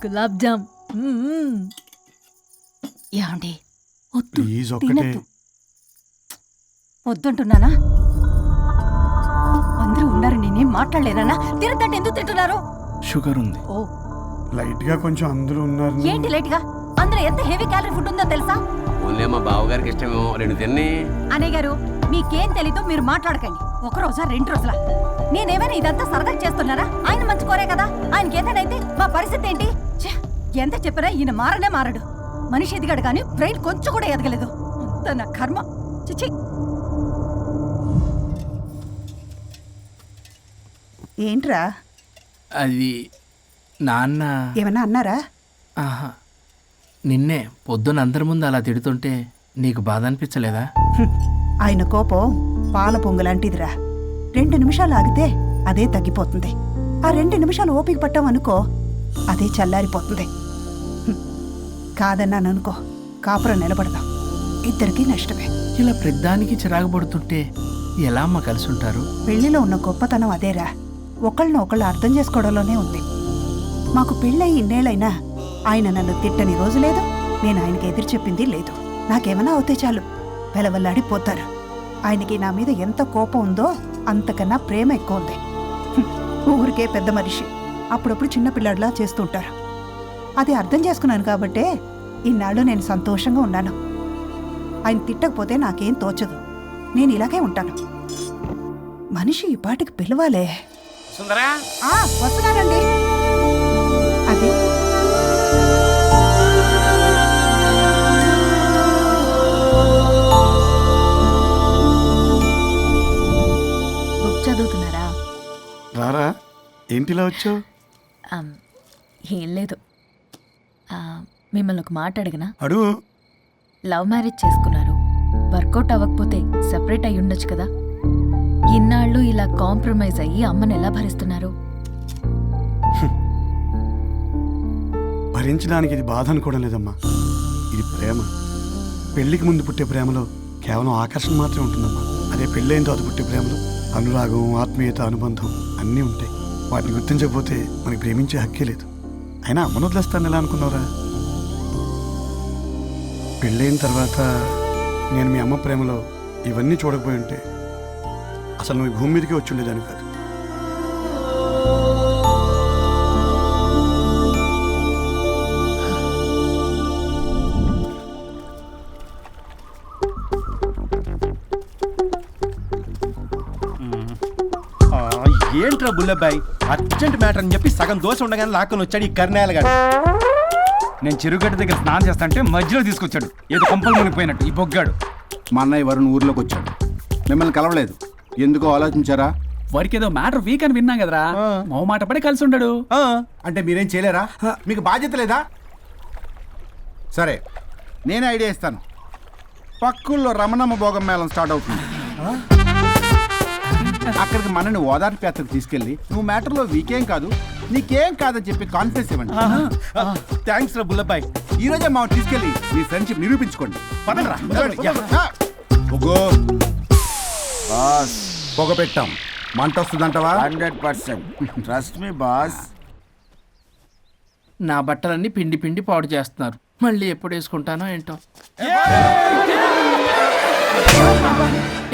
గులాబ్ జామ్. ఏమండి వద్దు, ప్లీజ్ ఒక్కటే. తినద్దు. వద్దంటున్నానా? అందరూ ఉన్నారు, నేనేం మాట్లాడలేనా? తినద్దంటే ఎందుకు తింటున్నారు? షుగర్ ఉంది. ఓ లైట్ గా కొంచెం అందరూ ఉన్నారు. ఏంటి లేట్ గా? అందులో ఎంత హెవీ క్యాలరీ ఫుడ్ ఉందో తెలుసా? ఓన్లీ మా బావగారికి ఇష్టమేమో 2 తిన్ని. అనే గారు, మీకేం తెలీదు, మీరు మాట్లాడకండి. ఒక రోజా 2 రోజుల నేనేమైనా ఇదంతా సరదా చేస్తున్నారా? ఆయన మంచి కోరే కదా. ఆయనకి ఏదైతే మా పరిస్థితి ఏంటి? ఛే, ఎంత చెప్పినా ఈయన మారనే మారడు. మనిషి ఎదిగాడు కానీ బ్రెయిన్ కొంచెం కూడా ఎదగలేదు. అంత నా కర్మ. చిచి. ఏంట్రా? అది నాన్న. ఏమన్నా అన్నారా? ఆహా, నిన్నే పొద్దున అందరి ముందు అలా తిడుతుంటే నీకు బాధ అనిపించలేదా? ఆయన కోపం పాల పొంగులాంటిదిరా. 2 నిమిషాలు ఆగితే అదే తగ్గిపోతుంది. ఆ 2 నిమిషాలు ఓపిక పట్టామనుకో, అదే చల్లారిపోతుంది. కాదన్నాననుకో, కాపురం నిలబడదాం. ఇద్దరికీ నష్టమే. ఇలా ప్రతిదానికి చిరాకు పడుతుంటే ఎలా అమ్మ కలిసి ఉంటారు? పెళ్లిలో ఉన్న గొప్పతనం అదేరా. ఒకళ్ళని ఒకళ్ళు అర్థం చేసుకోవడంలోనే ఉంది. మాకు పెళ్ళై ఇన్నేళ్ళైనా ఆయన నన్ను తిట్టని రోజు లేదు, నేను ఆయనకి ఎదురు చెప్పింది లేదు. నాకేమన్నా అవుతే చాలు వెలవల్లాడిపోతారు. ఆయనకి నా మీద ఎంత కోపం ఉందో అంతకన్నా ప్రేమ ఎక్కువ ఉంది. ఊరికే పెద్ద మనిషి, అప్పుడప్పుడు చిన్నపిల్లాడిలా చేస్తుంటారు. అది అర్థం చేసుకున్నాను కాబట్టే ఇన్నాళ్ళు నేను సంతోషంగా ఉన్నాను. ఆయన తిట్టకపోతే నాకేం తోచదు. నేను ఇలాగే ఉంటాను. మనిషి ఈ పాటికి పిలవాలే. సుందరా, వస్తున్నానండి. అది బుక్ చదువుతున్నారా? రారా, ఏంటిలా వచ్చావు? ఏం లేదు. మిమ్మల్ని ఒక మాట అడిగినా? అడుగు. లవ్ మ్యారేజ్ చేసుకున్నారు, వర్కౌట్ అవ్వకపోతే సెపరేట్ అయ్యి ఉండొచ్చు కదా. ఇన్నాళ్ళు ఇలా కాంప్రమైజ్ అయ్యి అమ్మని ఎలా భరిస్తున్నారు? భరించడానికి ఇది బాధ అనుకోవడం లేదమ్మా, ఇది ప్రేమ. పెళ్లికి ముందు పుట్టే ప్రేమలో కేవలం ఆకర్షణ మాత్రమే ఉంటుందమ్మా. అదే పెళ్ళైన తర్వాత పుట్టే ప్రేమలో అనురాగం, ఆత్మీయత, అనుబంధం అన్నీ ఉంటాయి. వాటిని గుర్తించకపోతే మనకి ప్రేమించే హక్కే లేదు. అయినా అమ్మను వదిలేస్తాను ఎలా అనుకున్నావురా? పెళ్ళైన తర్వాత నేను మీ అమ్మ ప్రేమలో ఇవన్నీ చూడకపోయి ఉంటే అసలు నువ్వు భూమి మీదకే వచ్చి ఉండేదాన్ని కాదు. ఏంట్రా బుల్లబ్బాయి, అర్జెంట్ మ్యాటర్ అని చెప్పి సగం దోశ ఉండగానే లాక్కొని వచ్చాడు ఈ కర్ణాయలగాడు. నేను చెరుగడ్డ దగ్గర స్నానం చేస్తాంటే మధ్యలో తీసుకొచ్చాడు, ఏదో కొంపలు మునిగిపోయినట్టు ఈ బొగ్గాడు. మా అన్నయ్య వరుణ్ ఊర్లోకి వచ్చాడు, మిమ్మల్ని కలవలేదు. ఎందుకో ఆలోచించారా? వాడికి ఏదో మ్యాటర్ వీక్ అని విన్నాం కదరా, మాట పడి కలిసి ఉండడు. అంటే మీరేం చేయలేరా? మీకు బాధ్యత లేదా? సరే, నేనే ఐడియా ఇస్తాను. పక్కుల్లో రమణమ్మ భోగం మేళం స్టార్ట్ అవుతుంది. అక్కడికి మనని ఓదార్పు యాత్రకు తీసుకెళ్ళి నువ్వు మ్యాటర్లో వీకేం కాదు, నీకేం కాదని చెప్పి కాన్ఫిడెన్స్ ఇవ్వండి. థ్యాంక్స్ రా బుల్లబ్బాయి. ఈ రోజే మా తీసుకెళ్ళి మీ ఫ్రెండ్షిప్ నిరూపించుకోండి. పదండ్రా. పొగ పెట్టాం, మంట వస్తుందంటవా? 100% ట్రస్ట్ మీ బాస్. నా బట్టలన్నీ పిండి పిండి పాడు చేస్తున్నారు. మళ్ళీ ఎప్పుడు వేసుకుంటానో ఏంటో.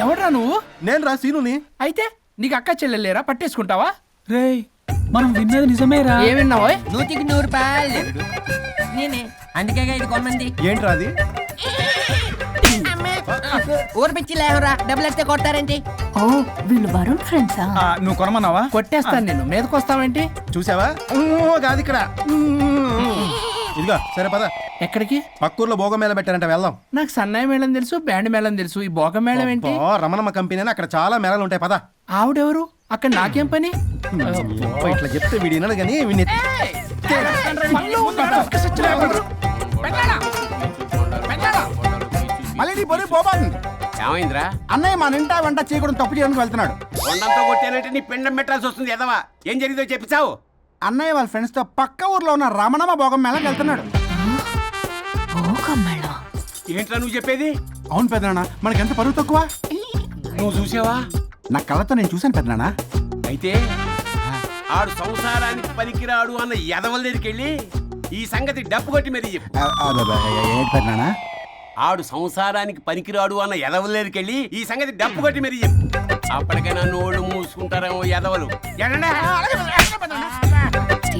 ఎవడ్రా నువ్వు? నేను రా సీనుని. అయితే నీకు అక్క చెల్లెలేరా? పట్టేసుకుంటావా? రేయ్, మనం విన్నది నిజమేరా? ఏ విన్నావో? 100కి 100 రూపాయలు నేనే, అందుకే ఇది కొమ్మంది. ఏంట్రా అది? ఊరు పిచ్చి లేవరా, డబ్బులు వస్తే కొడతారేంటి? ఓ, వీళ్ళు వరుణ్ ఫ్రెండ్సా? నువ్వు కొనమన్నావా? కొట్టేస్తాను నేను. మీదకొస్తావేంటి? చూసావా? కాదు ఇక్కడ. ఇదిగో సరే పద. ఎక్కడికి? పక్కూర్లో భోగం మేళ పెట్టారంట, వెళ్దాం. నాకు సన్నాయి మేళం తెలుసు, బ్యాండ్ మేళం తెలుసు, ఈ భోగం మేళం ఏంటి? రమణమ్మ కంపెనీ అని అక్కడ చాలా మేళాలు ఉంటాయి, పద. ఆవిడెవరు? అక్కడ నాకేం పని? ఇట్లా చెప్తే వీడి వినడు కానీ వీడిని మళ్ళీ నీ పొరి పోబాను. ఏమైందిరా? అన్నయ్య మా నింటా వెంట చేయకూడదు తప్పు చేయడానికి వెళ్తున్నాడు. కొండంతో కొట్టానంటే నీ పిండం పెట్టాల్సి వస్తుంది. ఎదవా, ఏం జరిగిందో చెప్పిచావు? అన్నయ్య వాళ్ళ ఫ్రెండ్స్ తో పక్క ఊర్లో ఉన్న రమణమ్మ భోగం మేళకి వెళ్తున్నాడు. ఏంట్రా నువ్వు చెప్పేది? అవును పెద్దనాన్న, మనకి ఎంత పరువు తక్కువ. నువ్వు చూసావా? నా కళ్ళతో నేను చూశాను పెద్దనాన్న. అయితే ఆడు సంసారానికి పనికిరాడు అన్న ఎదవల దగ్గరికి వెళ్ళి ఈ సంగతి డప్పు కొట్టి మరీ చెప్పు. ఏంటి పెద్దనా? ఆడు సంసారానికి పనికిరాడు అన్న ఎదవలేరికెళ్ళి ఈ సంగతి డప్పు కొట్టి మరీ చెప్పు. అప్పటికైనా నోళ్ళు మూసుకుంటారేమో ఎదవలు.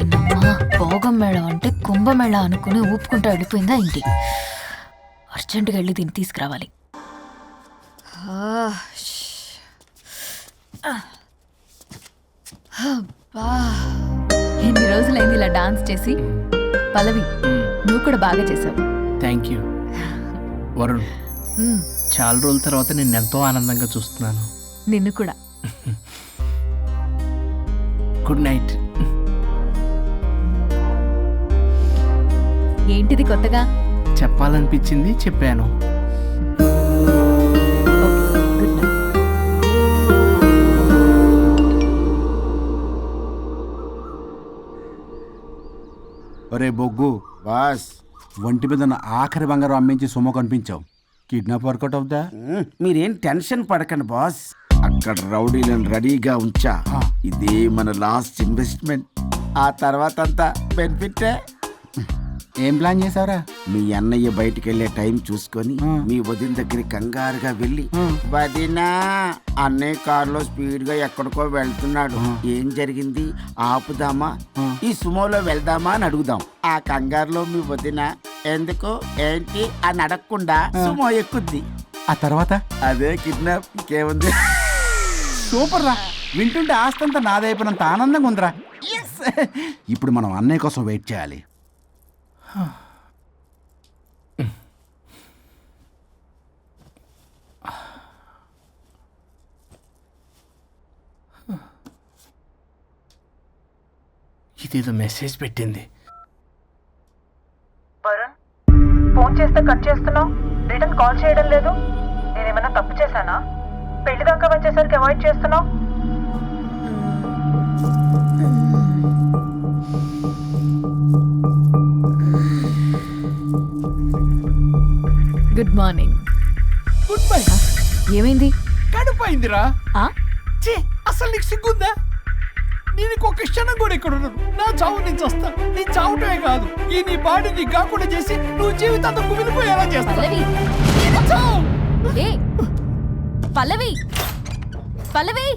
దీనమ్మా భోగం మేళం అంటే కుంభమేళ అనుకుని ఊపుకుంటూ వెళ్ళిపోయిందా ఏంటి? అర్జెంటుగా వెళ్ళి దీన్ని తీసుకురావాలి. అబ్బా. ఎన్ని రోజులైంది ఇలా డాన్స్ చేసి. పల్లవి, నువ్వు కూడా బాగా చేసావు. Thank you. వరుణ్, చాలా రోజుల తర్వాత నేను ఎంతో ఆనందంగా చూస్తున్నాను. నిన్ను కూడా. Good night. ఏంటిది కొత్తగా? చెప్పాలనిపించింది, చెప్పాను. Good night. ఒరే బొగ్గు బాస్, ఒంటి మీద ఉన్న ఆఖరి బంగారం అమ్మించి సొమ్ము కనిపించావు. కిడ్నాప్ వర్కౌట్ అవుతా? మీరేం టెన్షన్ పడకండి బాస్. అక్కడ రౌడీలను రెడీగా ఉంచా. ఇదే మన లాస్ట్ ఇన్వెస్ట్మెంట్. ఆ తర్వాత అంతా బెనిఫిటే. ఏం ప్లాన్ చేసావురా? మీ అన్నయ్య బయటికి వెళ్ళే టైం చూసుకొని మీ వదిన దగ్గర కంగారుగా వెళ్ళి, వదినా అన్నయ్య కారులో స్పీడ్ గా ఎక్కడికో వెళ్తున్నాడు, ఏం జరిగింది, ఆపుదామా, ఈ సుమోలో వెళ్దామా అని అడుగుదాం. ఆ కంగారులో మీ వదిన ఎందుకు ఏంటి అని అడగకుండా సుమో ఎక్కుద్ది. ఆ తర్వాత అదే కిడ్నాప్. ఇంకేముంది? సూపర్ రా, వింటుంటే ఆస్తంతా నాదైపోయినంత ఆనందంగా ఉందిరా. ఇప్పుడు మనం అన్నయ్య కోసం వెయిట్ చేయాలి. ఇదేదో మెసేజ్ పెట్టింది. వరుణ్, ఫోన్ చేస్తే కట్ చేస్తున్నావు, రిటర్న్ కాల్ చేయడం లేదు. నేనేమైనా తప్పు చేశానా? పెళ్లి దాకా వచ్చేసరికి అవాయిడ్ చేస్తున్నావు. Good morning. Good bye. ఏమైంది? కడుపైందిరా. ఆ? అసలు నీకు సిగ్గుందా? నేను ఒక క్షణం కూడా ఇక్కడ ఉన్నాను. నా చావు నుంచి వస్తా. నీ చావటమే కాదు, ఈ నీ బాడీ నీకు కాకుండా చేసి నువ్వు జీవితాంతం కుమిలిపోయేలా చేస్తా. పల్లవి, ఏ పల్లవి, పల్లవి.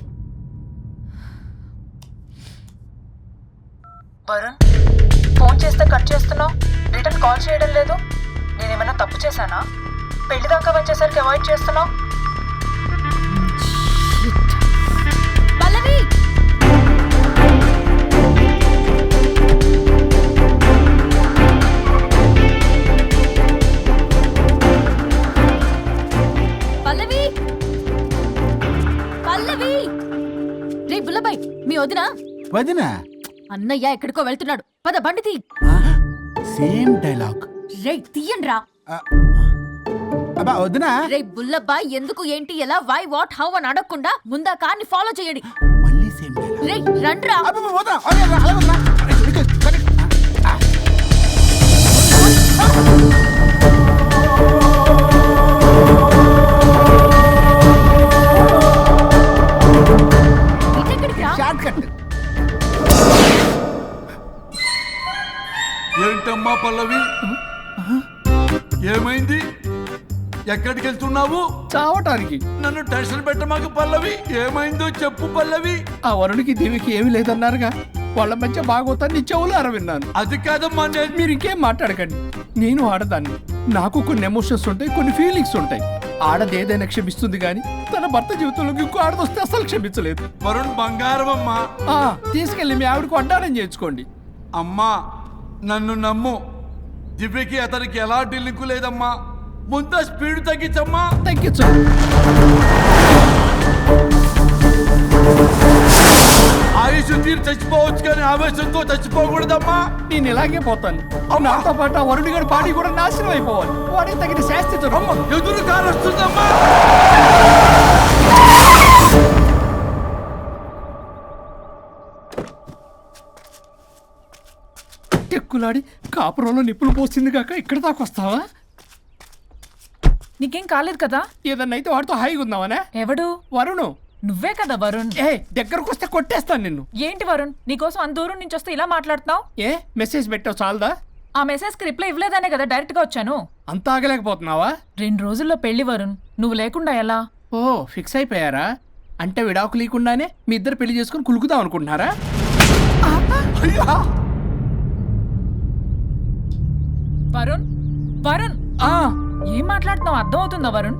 వరుణ్, ఫోన్ చేస్తే కట్ చేస్తున్నావు, రిటర్న్ కాల్ చేయడం లేదు. నేనేమైనా తప్పు చేశానా? పెళ్లి దాకా వచ్చేసరికి అవాయిడ్ చేస్తున్నావు. పల్లవి, పల్లవి, పల్లవి. రే బుల్లబాయ్, మీ వదినా? వదినా? అన్నయ్య ఎక్కడికో వెళ్తున్నాడు, పద బండి తీ. Same dialogue. రే తీయండి రా. అబ్బా వదినా. రే బుల్లబాయ్, ఎందుకు ఏంటి ఎలా వై వాట్ హౌ అని అడగకుండా ముందా కార్ని ఫాలో చేయండి. మళ్ళీ సేమ్ డైలాగ్. రే రండ్రా. వదినా, అలాగే వదినా. ఇటెక్కడికి రా. Short cut. ఏంటమ్మా పల్లవి, ఏమైంది? ఎక్కడికి వెళ్తున్నావు? చావటానికి. నన్ను టెన్షన్ పెట్టమాకు పల్లవి. ఏమైందో చెప్పు పల్లవి. ఆ వరుణికి దేవికి ఏమీ లేదన్నారుగా, వాళ్ళ మధ్య బాగోతాన్ని చెవులు అరవిన్నాను. అది కాదమ్మా. మీరు ఇంకేం మాట్లాడకండి. నేను ఆడదాన్ని, నాకు కొన్ని ఎమోషన్స్ ఉంటాయి, కొన్ని ఫీలింగ్స్ ఉంటాయి. ఆడది ఏదైనా క్షమిస్తుంది కానీ తన భర్త జీవితంలోకి ఇంకో ఆడదొస్తే అసలు క్షమించలేదు. వరుణ్ బంగారం అమ్మా. తీసుకెళ్ళి మీ ఆవిడకు అడ్డానం చేయించుకోండి. అమ్మా నన్ను నమ్ము, దివ్యకి అతనికి ఎలాంటి లింకు లేదమ్మా. ముందు స్పీడ్ తగ్గించమ్మా. తగ్గించు. ఆయుష్ తీరు చచ్చిపోవచ్చు కానీ ఆవేశంతో చచ్చిపోకూడదమ్మా. నేను ఇలాగే పోతాను. నాతో పాటు ఆ వరుడి గారి బాడీ కూడా నాశనం అయిపోవాలి. వాడికి తగిన శాస్తి ఎదురు కారు వస్తుందమ్మా. టెక్కులాడి కాపురంలో నిప్పులు పోసింది కాక ఇక్కడ దాకా వస్తావా? నీకేం కాలేదు కదా? ఏదన్నా అయితే వాడితో హాయిగా ఉందామనే. ఎవడు? వరుణు. నువ్వే కదా వరుణ్. దగ్గరకు వస్తే కొట్టేస్తాను నిన్ను. ఏంటి వరుణ్, నీకోసం అంత దూరం నుంచి వస్తే ఇలా మాట్లాడుతున్నావు? మెసేజ్ పెట్టావు చాలదా? ఆ మెసేజ్కి రిప్లై ఇవ్వలేదనే కదా డైరెక్ట్గా వచ్చాను. అంత ఆగలేకపోతున్నావా? 2 రోజుల్లో పెళ్లి వరుణ్, నువ్వు లేకుండా ఎలా? ఓ ఫిక్స్ అయిపోయారా? అంటే విడాకు లేకుండానే మీ ఇద్దరు పెళ్లి చేసుకుని కులుకుదాం అనుకుంటున్నారా? వరుణ్, వరుణ్, ఏం మాట్లాడుతున్నావు? అర్థం అవుతుందా వరుణ్?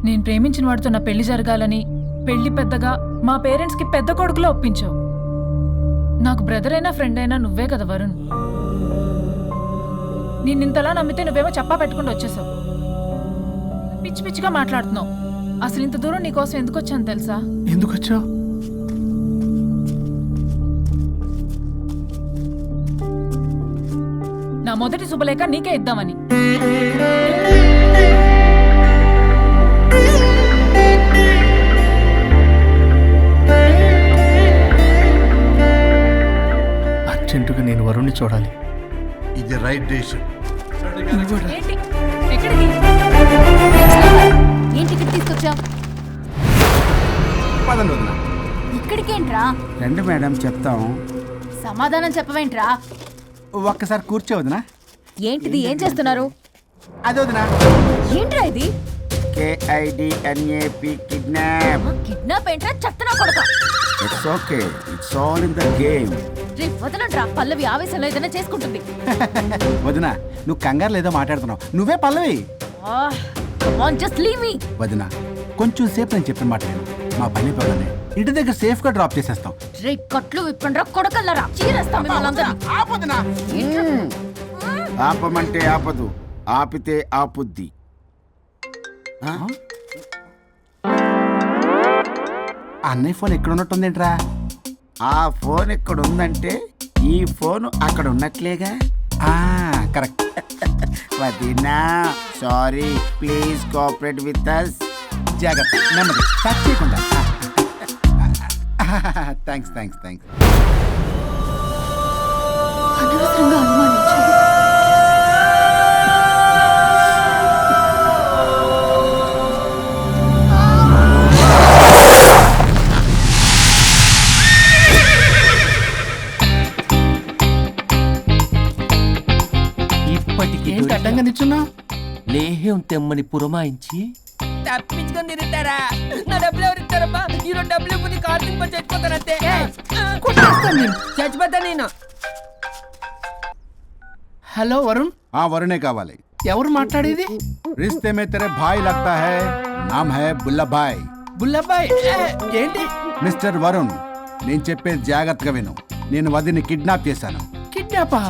నేను ప్రేమించిన వాడితో నా పెళ్లి జరగాలని పెళ్లి పెద్దగా మా పేరెంట్స్కి పెద్ద కొడుకులో ఒప్పించావు. నాకు బ్రదర్ అయినా ఫ్రెండ్ అయినా నువ్వే కదా వరుణ్. నిన్నింతలా నమ్మితే నువ్వేమో చెప్పా పెట్టుకుంటూ వచ్చేసావు. పిచ్చి పిచ్చిగా మాట్లాడుతున్నావు. అసలు ఇంత దూరం నీకోసం ఎందుకు వచ్చాను తెలుసా? ఎందుకు వచ్చావు? నా మొదటి శుభలేఖ నీకే ఇద్దామని. అర్జెంటుగా నేను వరుణ్ణి చూడాలి. ఇది రైట్ డెసిషన్. ఏంటి? ఎక్కడికి? ఏంటి ఇక్కడ తీసుకొచ్చావు? పదండి వదిన. ఇక్కడికేంట్రా? రండి మేడం చెప్తాం. సమాధానం చెప్పవేంట్రా? ఒక్కసారి కూర్చో వదిన. ఏంటిది? ఏం చేస్తున్నారు? అది వదిన. ఏంట్రా ఇది? KIDNAP kidnap. కిడ్నాప్ ఏంట్రా? చెత్తనా కొడక. It's okay, it's all in the game. రే వదలండ్రా, పల్లవి ఆవేశంలో ఏదైనా చేసుకుంటుంది. వదిన నువ్వు కంగారు లేదో మాట్లాడుతున్నావు. నువ్వే పల్లవి. Just leave me. వదిన కొంచెం సేపు నేను చెప్పిన మాట విను. మా పని పక్కనే ఇంటి దగ్గర సేఫ్ గా డ్రాప్ చేసేస్తాం. రే కట్లు విప్పండ్రా కొడకల్లరా, చీరేస్తాం మిమ్మల్ని. ఆపొదినా. ఆపమంటే ఆపదు, ఆపితే ఆపుద్ది. అన్నయ్య ఫోన్ ఎక్కడ ఉన్నట్టుందేంట్రా? ఆ ఫోన్ ఎక్కడ ఉందంటే ఈ ఫోన్ అక్కడ ఉన్నట్లేగా. కరెక్ట్. వదినా sorry, please cooperate with us. జాగ్రత్త, నెమ్మది, టచ్ చేయకుండా. Thanks thanks thanks. అనవసరంగా అనుమానించాను. ఏంటి అడ్డంగా నిల్చున్నా? లేహ్యం తెమ్మని పురమాయించి తప్పించుకొని తిరుగుతారా? నా డబ్బులు ఎవరు ఇస్తారమ్మా? ఈరోజు డబ్బులు ఇవ్వని కార్తీక్ పని చచ్చిపోతానంతే. చచ్చిపోతా నేను. హలో వరుణ్. వరుణే కావాలి. ఎవరు మాట్లాడేది? रिश्ते में तेरे भाई लगता है, नाम है बुल्ला भाई. బుల్లబ్బాయ్. ఏంటి? మిస్టర్ వరుణ్, నేను చెప్పేది జాగ్రత్తగా విను. నేను వదిని కిడ్నాప్ చేశాను. కిడ్నాపా?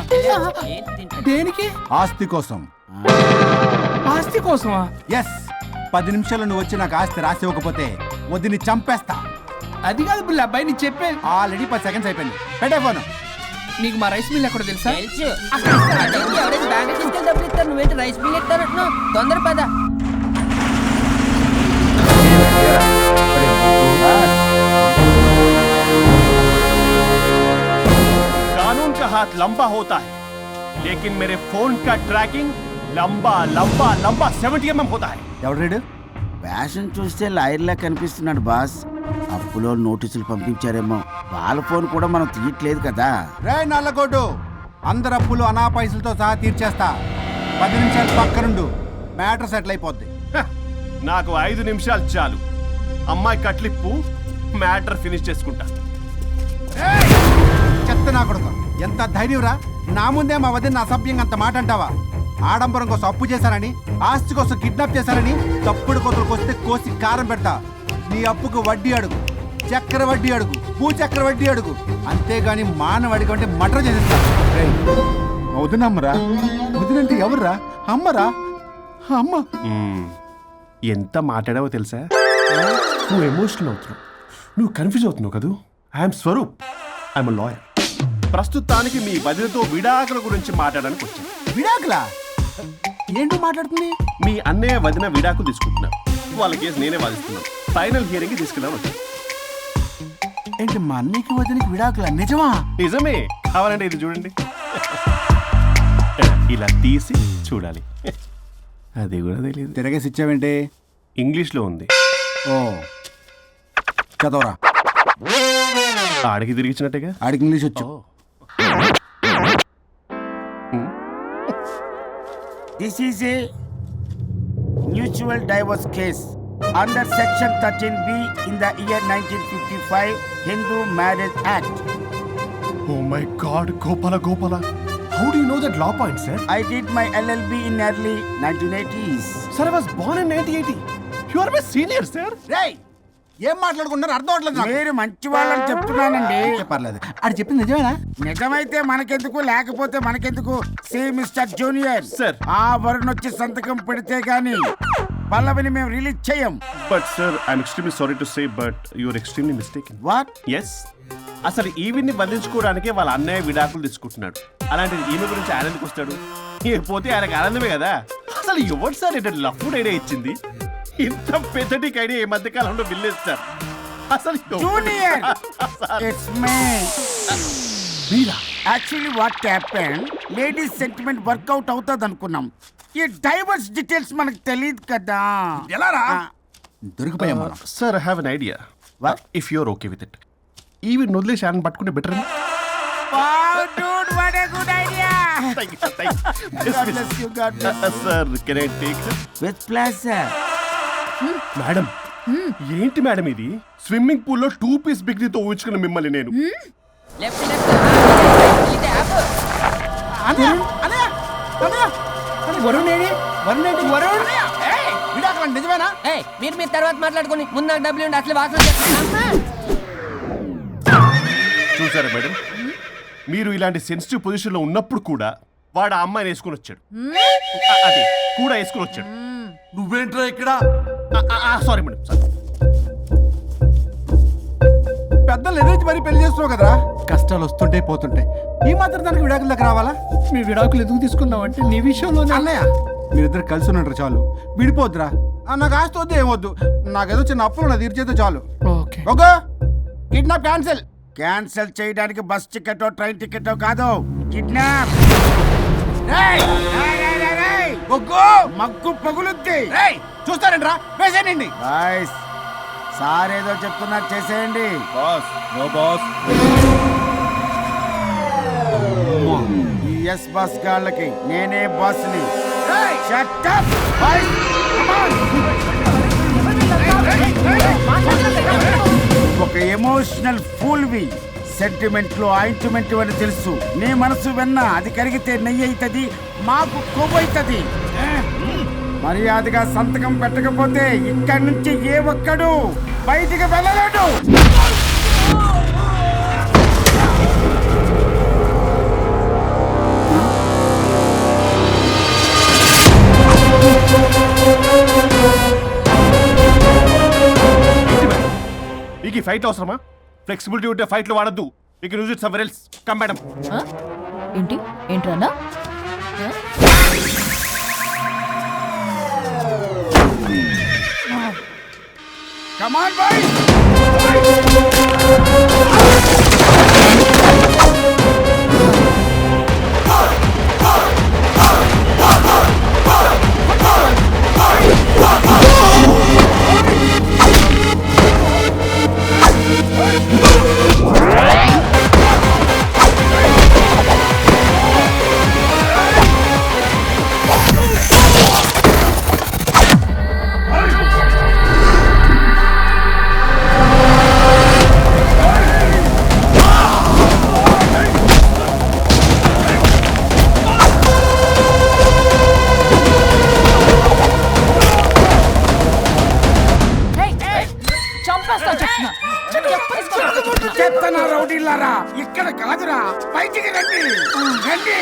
దేనికి? ఆస్తి కోసం. ఆస్తి కోసమా? ఎస్. 10 నిమిషాలు నువ్వు వచ్చి నాకు ఆస్తి రాసి ఇవ్వకపోతే వదిని చంపేస్తా. అది కాదు బుల్లబ్బాయ్, నీకు చెప్పేది. ఆల్రెడీ 10 సెకండ్స్ అయిపోయింది. పెట్టే ఫోను. నీకు మా రైస్ మిల్ ఎక్కడ తెలుసా? తెలుసు. ఎవరైనా బ్యాంక్ తీసుకెళ్ళి డబ్బులు ఇస్తారు, నువ్వేంటి రైస్ మిల్ ఇస్తారంటున్నావు? తొందర పద. कानून का हाथ लंबा होता है, लेकिन मेरे फोन का ट्रैकिंग लंबा लंबा लंबा 70 mm होता है. ఎవడు రీడు? ఫ్యాషన్ చూస్తే లాయర్లా కనిపిస్తున్నాడు బాస్. అప్పులో నోటీసులు పంపించారేమో, వాళ్ళ ఫోన్ కూడా మనం తీయట్లేదు కదా. రే నల్లగొడ్డు, అందరు అప్పులు అనా పైసలతో సహా తీర్చేస్తా. 10 నిమిషాలు పక్కనుండు, మ్యాటర్ సెటిల్ అయిపోద్ది. నాకు 5 నిమిషాలు చాలు. అమ్మాయి కట్లిప్పు, మ్యాటర్ ఫినిష్ చేసుకుంటా. చెత్త నా కొడుకు, ఎంత ధైర్యంరా? నా ముందే మా వదిన అసభ్యంగా అంత మాట అంటావా? ఆడంబరం కోసం అప్పు చేశారని, ఆస్తి కోసం కిడ్నాప్ చేశారని తప్పుడు కొతులకు వస్తే కోసి కారం పెడతా. నీ అప్పుకు వడ్డీ అడుగు, చక్ర వడ్డీ అడుగు, భూచక్ర వడ్డీ అడుగు, అంతేగాని మానవ అడిగి అంటే మటర్ చేసేస్తా. వదినమ్మరా? వదినంటే ఎవర్రా? అమ్మరా? అమ్మ. ఎంత మాట్లాడావో తెలుసా? నువ్వు ఎమోషనల్ అవుతున్నావు, నువ్వు కన్ఫ్యూజ్ అవుతున్నావు కదూ. I'm Swaroop, I'm lawyer. ప్రస్తుతానికి మీ వదినతో విడాకుల గురించి మాట్లాడడానికి వచ్చాను. విడాకులా? ఏంటో మాట్లాడుతుంది? మీ అన్నయ్య వదిన విడాకులు తీసుకుంటున్నారు. వాళ్ళ కేసు నేనే వాదిస్తున్నాను. ఫైనల్ హియరింగ్ తీసుకెళ్ళాను వచ్చాను. ఏంటి మా అన్నయ్యకి వదినకి విడాకులా? నిజమా? నిజమే. కావాలంటే ఇది చూడండి. ఇలా తీసి చూడాలి. అది కూడా తెలియదు. తిరగేసి ఇచ్చావేంటి? ఇంగ్లీష్లో ఉంది. ఓ చదవరా. ఆడికి తిరిగిచ్చినట్టుగా. ఆడికి ఇంగ్లీష్ వచ్చు. This is a mutual divorce case under section 13B in the year 1955 Hindu Marriage Act. Oh my God, Gopala. How do you know that law point, sir? I did my LLB in early 1980s. Sir, I was born in 1980. You are my senior, sir. రేయ్ ఏం మాట్లాడుకుంటున్నారు అర్థం అవట్లేదు నాకు. మీరు మంచి వాళ్ళని చెప్తున్నానండి. పర్లేదు అది చెప్పింది నిజమేనా? నిజమైతే మనకెందుకు, లేకపోతే మనకెందుకు? See mister junior, Sir. ఆ వరుణ్ వచ్చి సంతకం పెడితే గాని పల్లవిని మేము రిలీజ్ చేయం. But sir, I'm extremely sorry to say, but you're extremely mistaken. What? Yes. అసలు ఈవిడ్ని బంధించుకోవడానికే వాళ్ళ అన్నయ్య విడాకులు తీసుకుంటున్నాడు. అలాంటిది ఈమె గురించి ఆనందకు వస్తాడు. పోతే ఆయనకు ఆనందమే కదా. అసలు ఎవరు సార్ ఏంటంటే లఫ్డ్ ఐడియా ఇచ్చింది? ఇంత పెద్దటికి ఐడియా ఈ మధ్య కాలంలో విల్లేస్తారు. అసలు జూనియర్, ఇట్స్ మీ. మీరా? Actually what happen, ladies sentiment work out అవుతుంది అనుకున్నాం. ఈ డైవర్స్ డీటెయిల్స్ మనకు తెలియదు కదా. ఎలా రా? దొరికిపోయాం మనం. Sir, I have an idea. What? If you're okay with it. ఈవిడ్ని వదిలేసి ఆయన పట్టుకుంటే better. Wow, dude, what a good idea. God bless you, God bless you. Sir, can I take it? With pleasure. Madam, ఏంటి madam ఇది? Swimming pool లో 2 piece బిగ్నీతో ఊహించుకున్న మిమ్మల్ని నేను. Left ఇది app. Varun AD? Varun ఏంటి? వరుణ్ విడాకులు నిజమేనా? ఏయ్ మీరు తర్వాత మాట్లాడుకొని ముందు నాకు డబ్బులు ఉండి అసలు వాసన చేస్తున్నా. చూసారా మేడం, మీరు ఇలాంటి సెన్సిటివ్ పొజిషన్ లో ఉన్నప్పుడు కూడా వాడు ఆ అమ్మాయిని వేసుకుని వచ్చాడు. అదే కూడా వేసుకుని వచ్చాడు. నువ్వేంట్రా ఇక్కడ? Sorry madam, sorry. పెద్దలు ఎదురు మరి పెళ్లి చేస్తున్నావు కదరా. కష్టాలు వస్తుంటే పోతుంటాయి. ఈ మాత్రం దానికి విడాకుల దగ్గర రావాలా? మీ విడాకులు ఎందుకు తీసుకున్నావు అంటే నీ విషయంలో అన్నయ్య మీరిద్దరు కలిసి ఉన్నట్టు చాలు, విడిపోద్దురా. నాకు ఆస్తి వద్దు ఏమొద్దు, నాకేదో చిన్న అప్పులు నా తీర్చేదో చాలు. Okay. Okay, kidnap cancel. Cancel చేయడానికి బస్ టికెటో ట్రైన్ టికెటో కాదు, కిడ్నాప్. మగ్గు పగులుద్ది. చూస్తారంట్రా, వేసేయండి. బాయ్స్, సార్ ఏదో చెప్తున్నారు, చేసేయండి. Boss, no boss. ఈ ఎస్ బాస్ గాళ్ళకి నేనే బాస్ని. Shut up, boys. Come on. ఒక ఎమోషనల్ ఫూల్వి. సెంటిమెంట్లో ఆయింట్మెంట్ అని తెలుసు. నీ మనసు వెన్న, అది కరిగితే నెయ్యి అవుతుంది, మాకు కొవ్వు అవుతుంది. మర్యాదగా సంతకం పెట్టకపోతే ఇక్కడి నుంచి ఏ ఒక్కడు బయటికి వెళ్ళలేడు. మీకు ఈ ఫైట్ అవసరమా? ఫ్లెక్సిబిలిటీ ఉంటే ఫైట్లు వాడద్దు. You can use it somewhere else. Come madam. ఏంట్రన్నా? Come on, boys. చెప్తానా రౌడీలారా, ఇక్కడ కాదురా, బయటికి రండి, రండి.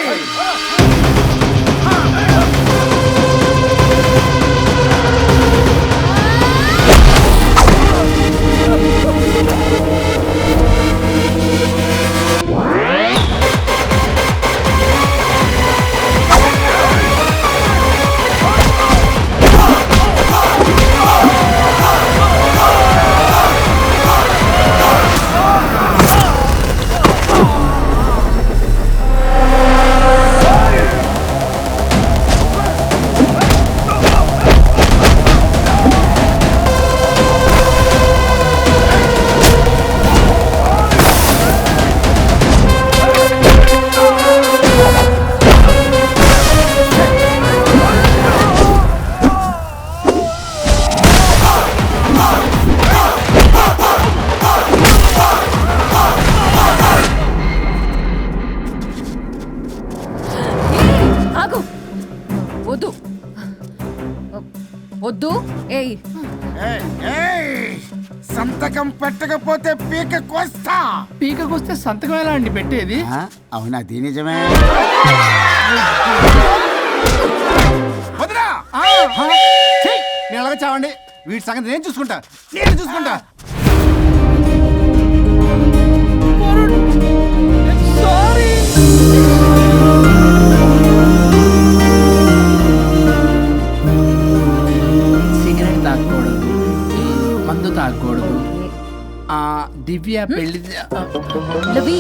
వద్దు. ఏయ్ సంతకం పెట్టకపోతే పీక కోస్తా. పీకకొస్తే సంతకం ఎలా అండి పెట్టేది? అవునా? అది నిజమే. వదినా! ఛీ! నేను ఎలాగ చావండి, వీటి సంగతి నేను చూసుకుంటా. సిగరెట్ తాగకూడదు, మందు తాగకూడదు. దివ్య పెళ్లి లవి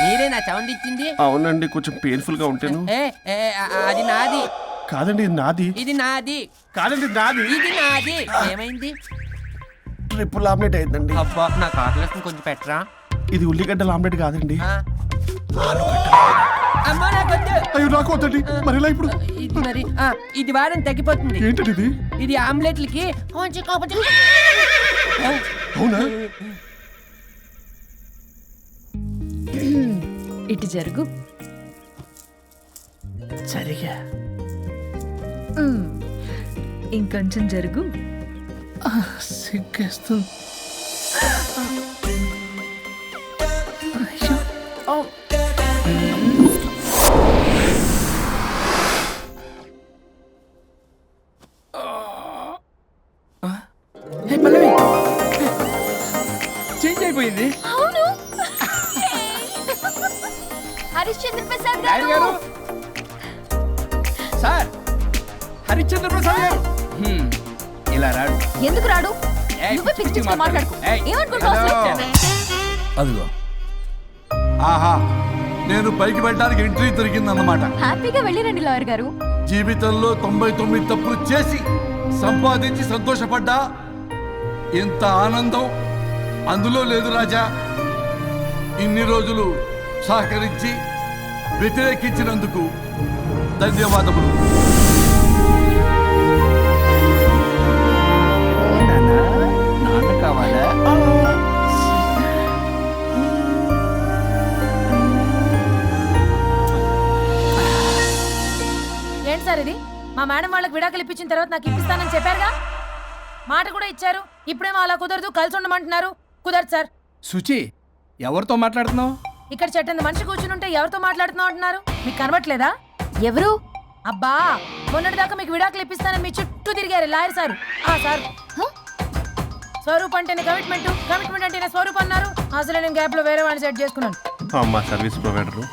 మీరే నా సౌండ్ ఇచ్చింది? అవునండి, కొంచెం పెయిన్ఫుల్ గా ఉంటాను. అది నాది. కాదండి, ఇది నాది. ఇది నాది. కాదండి, నాది. ఇది నాది. ఏమైంది? ట్రిపుల్ ఆమ్లెట్ అయిందండి. అబ్బా, నాకు ఆకలిస్తుంది, కొంచెం పెట్టరా. ఇది ఉల్లిగడ్డల ఆమ్లెట్ కాదండి. అమ్మా నాకొద్దు. అయ్యో, నాకు వద్దండి. మరి ఎలా ఇప్పుడు? ఇది మరి ఇది వారం తగ్గిపోతుంది. ఏంటది ఇది? ఇది ఆమ్లెట్లకి అవునా? ఇటు జరుగు. సరిగా ఇంకొంచెం జరుగు. సిగ్గేస్తుంది. పల్లవి చేంజ్ అయిపోయింది. అవును. హరిశ్చంద్ర ప్రసాద్ రాయుడు గారు, సార్ హరిశ్చంద్ర ప్రసాద్ గారు ఇలా రాడు. ఎందుకు రాడు? నువ్వే పిచ్చి పిచ్చిగా మాట్లాడుకో. ఏమనుకుంటావు అసలు? అదిగో, ఆహా, నేను పైకి వెళ్ళడానికి ఎంట్రీ దొరికిందన్నమాట. హ్యాపీగా వెళ్ళిరండి లాయర్ గారు. జీవితంలో 99 తప్పులు చేసి సంపాదించి సంతోషపడ్డా ఇంత ఆనందం అందులో లేదు రాజా. ఇన్ని రోజులు సహకరించి వ్యతిరేకించినందుకు ధన్యవాదములు. నాన్న కావాలా? ఏంటి సార్ ఇది? మా మేడం వాళ్ళకి విడాకులు ఇప్పించిన తర్వాత నాకు ఇప్పిస్తానని చెప్పారుగా, మాట కూడా ఇచ్చారు. ఇప్పుడేమో అలా కుదరదు, కలిసి ఉండమంటున్నారు. కుదరదు సార్. సుచి, ఎవరితో మాట్లాడుతున్నావు? ఇక్కడ చెట్టంత మనిషి కూర్చుని ఉంటే ఎవరితో మాట్లాడుతున్నావు అంటున్నారు? మీకు కనబట్లేదా? ఎవరు? అబ్బా, మొన్నటిదాకా మీకు విడాకులు ఇప్పిస్తానని మీ చుట్టూ తిరిగారు లాయర్ సార్. సార్, స్వరూప్ అంటేనే కమిట్మెంట్, కమిట్మెంట్ అంటేనే స్వరూప్ అన్నారు. అసలు నేను గ్యాప్ లో వేరే వాడిని సెట్ చేసుకున్నాను. అమ్మా, సర్వీస్ ప్రొవైడరు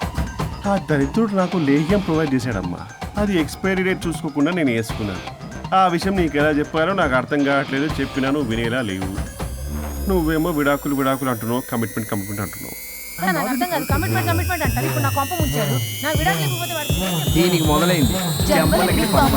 ఆ దరిద్రుడు నాకు లేహ్యం ప్రొవైడ్ చేశాడమ్మా. అది ఎక్స్పైరీ డేట్ చూసుకోకుండా నేను వేసుకున్నాను. ఆ విషయం నీకు ఎలా చెప్పారో నాకు అర్థం కావట్లేదు. చెప్పినాను, వినేలా లేవు. నువ్వేమో విడాకులు అంటున్నావు, కమిట్మెంట్ అంటున్నావు. నాకు అర్థం కాదు. కమిట్మెంట్ అంటారు. ఇప్పుడు నా కొంప ముంచారు. నాకు విడాకులు ఇవ్వకపోతే వాడికి దీనికి మొదలైంది. జంబలకి పంప.